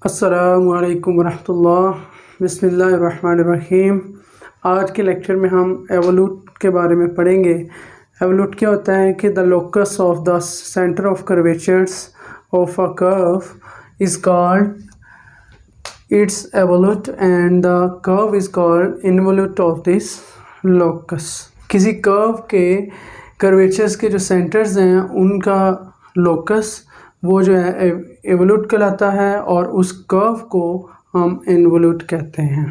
अस्सलामुअलैकुम वरहमतुल्लाह। बिस्मिल्लाहिर्रहमानिर्रहीम। आज के लेक्चर में हम एवोल्यूट के बारे में पढ़ेंगे। एवोल्यूट क्या होता है कि the locus of the centre of curvatures of a curve is called its evolute and the curve is called involute of this locus. किसी कर्व के कर्वेचर्स के जो सेंटर्स हैं उनका लोकस वो जो है एवोल्यूट कहलाता है और उस कर्व को हम इनवोल्यूट कहते हैं।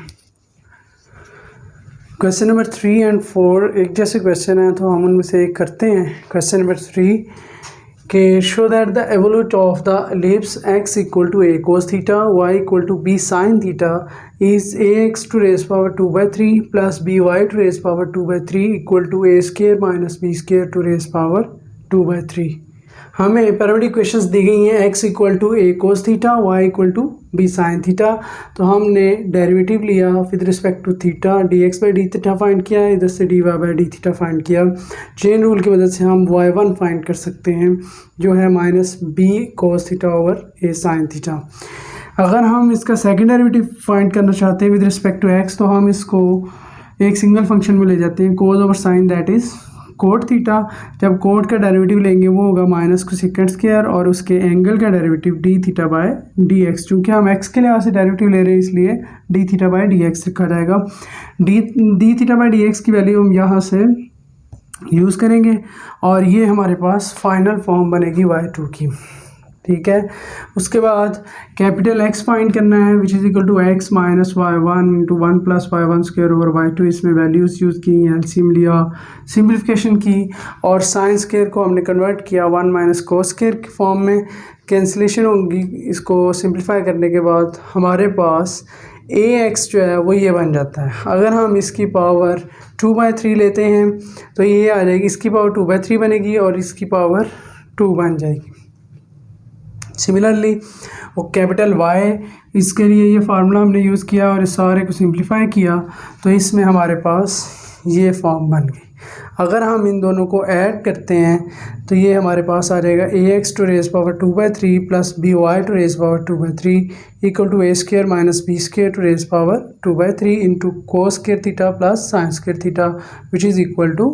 क्वेश्चन नंबर 3 और 4 एक जैसे क्वेश्चन है तो हम उनमें से एक करते हैं। क्वेश्चन नंबर 3 के show that the evolute of the ellipse x equal to a cos theta y equal to b sin theta is ax to raise power 2/3 plus by to raise power 2/3 equal to a square minus b square to raise power 2/3। हमें parametric questions दी गई हैं x equal to a cos theta y equal to b sin theta. तो हमने derivative लिया with respect to theta, dx by d theta find किया, इधर से dy by d theta find किया। चेन रूल की मदद से हम y1 फाइंड कर सकते हैं जो है minus b cos theta over a sin theta. अगर हम इसका सेकेंड डेरिवेटिव फाइंड करना चाहते हैं विद रिस्पेक्ट टू x तो हम इसको एक सिंगल फंक्शन में ले जाते हैं, cos over sin that is cot theta. जब कोट का डेरिवेटिव लेंगे वो होगा माइनस कोसेकेंट स्क्वायर और उसके एंगल का derivative D theta by D x. चूँकि हम एक्स के लिहाज से डेरिवेटिव ले रहे हैं इसलिए D theta by D x लिखा जाएगा। D theta by D x की वैल्यू हम यहाँ से यूज़ करेंगे और ये हमारे पास फाइनल फॉर्म बनेगी y2 की। ठीक है, उसके बाद कैपिटल एक्स फाइंड करना है which is equal to X minus y1 into 1 plus y1 square over y2। इसमें वैल्यूज़ यूज़ की, एलसीएम लिया, सिंप्लीफिकेशन की और साइन स्क्वायर को हमने कन्वर्ट किया 1 माइनस कोस स्क्वायर के फॉर्म में। कैंसिलेशन होगी, इसको सिंप्लीफाई करने के बाद हमारे पास ax जो है वो ये बन जाता है। अगर हम इसकी पावर 2/3 लेते हैं तो ये आ जाएगी, इसकी पावर 2/3 बनेगी और इसकी पावर 2 बन जाएगी। सिमिलरली वो कैपिटल Y, इसके लिए ये फार्मूला हमने यूज़ किया और इस सारे को सिंप्लीफाई किया तो इसमें हमारे पास ये फॉर्म बन गई। अगर हम इन दोनों को ऐड करते हैं तो ये हमारे पास आ जाएगा ax to raise power 2/3 plus by to raise power 2/3 equal to a square minus b square to raise power 2/3 into cos square theta plus sine square theta which is equal to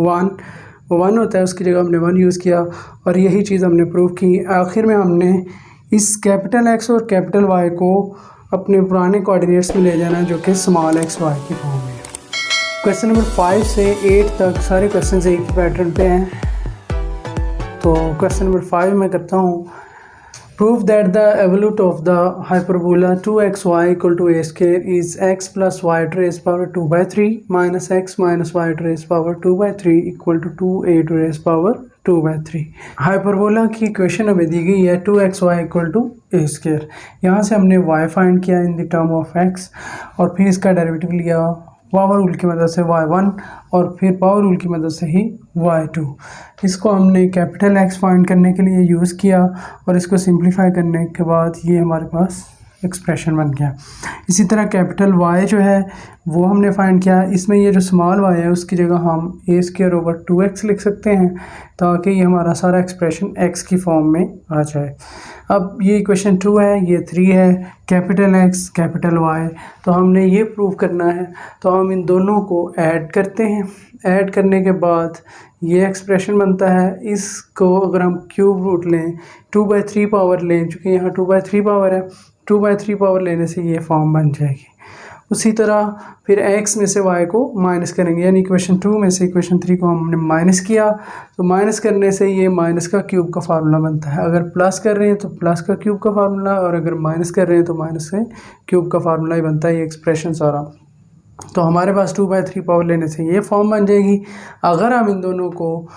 1। 1 होता है, उसकी जगह हमने 1 use किया और यही चीज़ हमने prove की। आखिर में हमने इस कैपिटल एक्स और कैपिटल वाई को अपने पुराने कोऑर्डिनेट्स में ले जाना जो कि स्मॉल एक्स वाई की फॉर्म में। क्वेश्चन नंबर 5 से 8 तक सारे क्वेश्चन एक ही पैटर्न पे हैं। तो क्वेश्चन नंबर 5 मैं करता हूँ, prove that the evolute of the hyperbola 2xy equal to a square is x plus Y to raise power 2/3 minus x minus Y to raise power 2/3 equal to 2a to raise power 2/3। Hyperbola की equation हमें दी गई है 2xy equal to a square. यहाँ से हमने y find किया in the term of x और फिर इसका डेरिवेटिव लिया पावर रूल की मदद से y1 और फिर पावर रूल की मदद से ही y2। इसको हमने कैपिटल x फाइंड करने के लिए यूज़ किया और इसको सिंप्लीफाई करने के बाद ये हमारे पास एक्सप्रेशन बन गया। इसी तरह कैपिटल y जो है वो हमने फाइंड किया। इसमें ये जो स्मॉल y है उसकी जगह हम a स्क्वायर ओवर 2x लिख सकते हैं ताकि ये हमारा सारा एक्सप्रेशन x की फॉर्म में आ जाए। अब ये इक्वेशन 2 है, ये 3 है, कैपिटल x कैपिटल y। तो हमने ये प्रूव करना है तो हम इन दोनों को ऐड करते हैं। ऐड करने के बाद ये एक्सप्रेशन बनता है। इसको अगर हम क्यूब रूट लें 2/3 पावर लें, चूँकि यहाँ 2/3 पावर है, 2/3 पावर लेने से ये फॉर्म बन जाएगी। उसी तरह फिर x में से y को माइनस करेंगे, यानी इक्वेशन 2 में से इक्वेशन 3 को हमने माइनस किया तो माइनस करने से ये माइनस का क्यूब का फार्मूला बनता है। अगर प्लस कर रहे हैं तो प्लस का क्यूब का फार्मूला और अगर माइनस कर रहे हैं तो माइनस के क्यूब का फार्मूला ही बनता है ये एक्सप्रेशन सारा। तो हमारे पास 2/3 पावर लेने से ये फॉर्म बन जाएगी। अगर हम इन दोनों को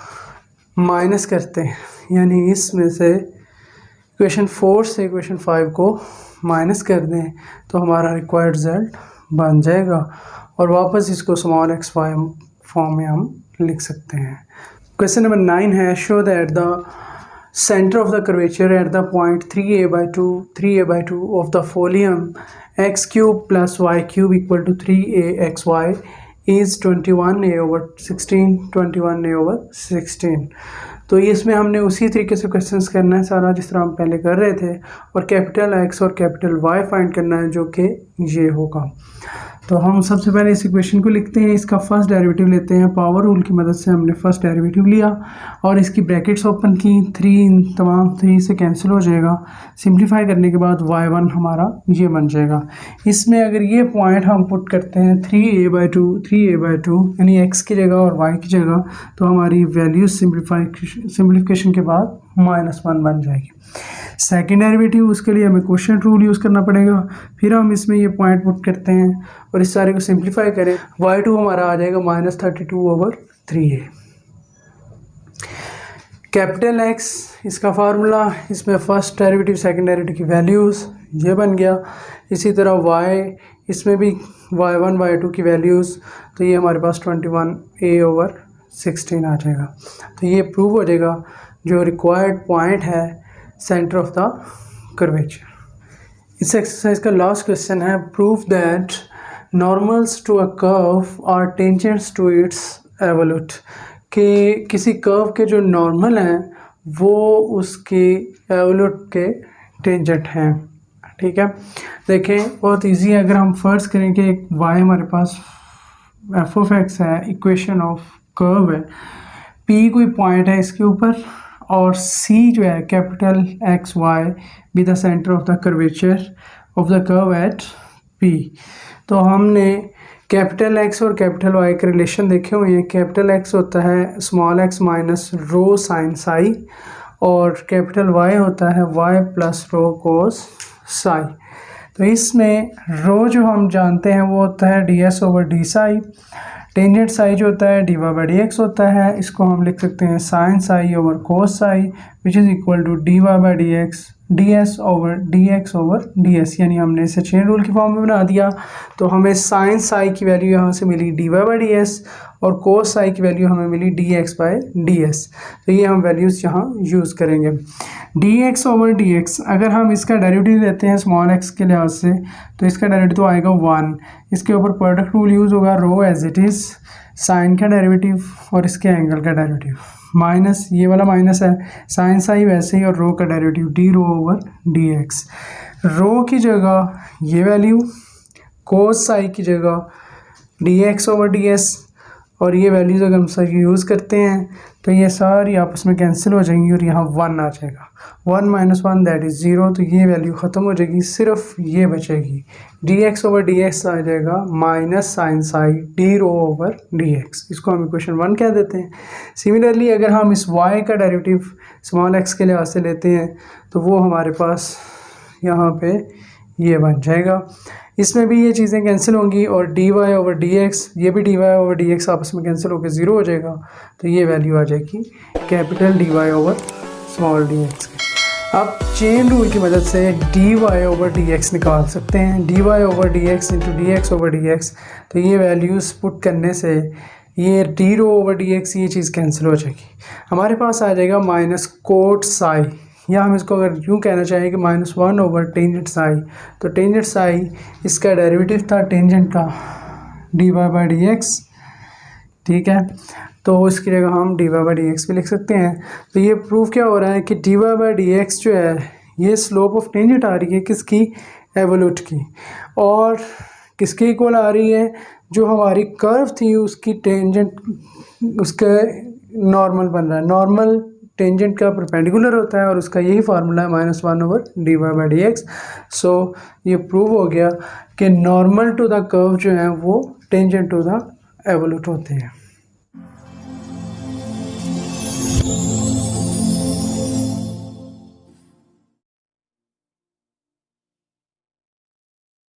माइनस करते हैं यानी इसमें से इक्वेशन 4 से इक्वेशन 5 को माइनस कर दें तो हमारा रिक्वायर्ड रिजल्ट बन जाएगा और वापस इसको स्मॉल एक्स वाई फॉर्म में हम लिख सकते हैं। क्वेश्चन नंबर 9 है, show that the centre of the curvature at the point 3a/2 of the folium x cube plus y cube equal to 3axy is 21a/16 21a/16। तो इसमें हमने उसी तरीके से क्वेश्चंस करना है सारा जिस तरह हम पहले कर रहे थे, और कैपिटल एक्स और कैपिटल वाई फाइंड करना है जो कि ये होगा। तो हम सबसे पहले इस इक्वेशन को लिखते हैं, इसका फर्स्ट डेरिवेटिव लेते हैं। पावर रूल की मदद से हमने फर्स्ट डेरिवेटिव लिया और इसकी ब्रैकेट्स ओपन की, 3 तमाम 3 से कैंसिल हो जाएगा। सिंप्लीफाई करने के बाद y1 हमारा ये बन जाएगा। इसमें अगर ये पॉइंट हम पुट करते हैं 3a/2 यानी x की जगह और y की जगह, तो हमारी वैल्यू सिंप्लीफिकेशन के बाद -1 बन जाएगी। सेकेंड डेरिवेटिव, उसके लिए हमें क्वोशिएंट रूल यूज़ करना पड़ेगा। फिर हम इसमें ये पॉइंट पुट करते हैं और इस सारे को सिंप्लीफाई करें, y2 हमारा आ जाएगा -32/3a। कैपिटल एक्स इसका फार्मूला, इसमें फर्स्ट डेरिवेटिव सेकेंड डेरिवेटिव की वैल्यूज़ ये बन गया। इसी तरह y, इसमें भी y1 y2 की वैल्यूज़, तो ये हमारे पास 21a/16 आ जाएगा। तो ये प्रूव हो जाएगा जो रिक्वायर्ड पॉइंट है सेंटर ऑफ द कर्वेचर। इस एक्सरसाइज का लास्ट क्वेश्चन है, prove that normals to a curve are tangents to its evolute, कि किसी कर्व के जो नॉर्मल हैं वो उसके एवोल्यूट के टेंजेंट हैं। ठीक है, देखें बहुत इजी है। अगर हम फर्ज करें कि एक y हमारे पास f(x) है, इक्वेशन ऑफ कर्व है, p कोई पॉइंट है इसके ऊपर, और c जो है capital X Y be the centre of the curvature of the curve at p। तो हमने कैपिटल एक्स और कैपिटल वाई के रिलेशन देखे हुए हैं। कैपिटल एक्स होता है small X minus rho sine psi, और कैपिटल वाई होता है Y plus rho cos psi. तो इसमें रो जो हम जानते हैं वो होता है ds/d साई, टेंजेंट साई जो होता है dy/dx होता है। इसको हम लिख सकते हैं sine psi over cos psi which is equal to dy/dx ds/dx, यानी हमने इसे चेन रूल की फॉर्म में बना दिया। तो हमें साइन साई की वैल्यू यहाँ से मिली dy/ds और कोस साई की वैल्यू हमें मिली dx/ds। तो ये हम वैल्यूज़ यहाँ यूज़ करेंगे। dx/dx अगर हम इसका डेरिवेटिव लेते हैं स्मॉल एक्स के लिहाज से, तो इसका डेरिवेटिव तो आएगा 1। इसके ऊपर प्रोडक्ट रूल यूज़ होगा, रो एज इट इज़, साइन का डेरिवेटिव और इसके एंगल का डेरिवेटिव, माइनस ये वाला माइनस है, साइन साई वैसे ही, और रो का डेरिवेटिव d/dx। रो की जगह ये वैल्यू, कोस साई की जगह dx/ds, और ये वैल्यूज़ अगर हम सही यूज़ करते हैं तो ये सारी आपस में कैंसिल हो जाएंगी और यहाँ 1 आ जाएगा। 1 - 1 दैट इज़ 0, तो ये वैल्यू ख़त्म हो जाएगी, सिर्फ ये बचेगी। dx/dx आ जाएगा माइनस साइन साई d/dx। इसको हम इक्वेशन 1 कह देते हैं। सिमिलरली अगर हम इस y का डेरिवेटिव स्मॉल x के लिहाज से लेते हैं तो वो हमारे पास यहाँ पे ये बन जाएगा। इसमें भी ये चीज़ें कैंसिल होंगी और dy/dx, ये भी dy/dx आपस में कैंसिल होकर 0 हो जाएगा। तो ये वैल्यू आ जाएगी कैपिटल dy/dx। अब चेन रूल की मदद से dy/dx निकाल सकते हैं, dy/dx इंटू dx/dx। तो ये वैल्यूज़ पुट करने से ये d/dx ये चीज़ कैंसिल हो जाएगी। हमारे पास आ जाएगा माइनस कोट साई, या हम इसको अगर यूँ कहना चाहें कि -1 टेंजेंट साई। तो टेंजेंट साई इसका डेरिवेटिव था टेंजेंट का dy/dx। ठीक है, तो इसकी जगह हम dy/dx भी लिख सकते हैं। तो ये प्रूफ क्या हो रहा है कि dy/dx जो है ये स्लोप ऑफ टेंजेंट आ रही है किसकी, एवोल्यूट की, और किसके इक्वल आ रही है, जो हमारी कर्व थी उसकी टेंजेंट, उसका नॉर्मल बन रहा है। नॉर्मल टेंजेंट का परपेंडिकुलर होता है और उसका यही फार्मूला है -1/dy/dx। सो ये प्रूव हो गया कि नॉर्मल टू द कर्व जो है वो टेंजेंट टू द एवोल्यूट होते हैं।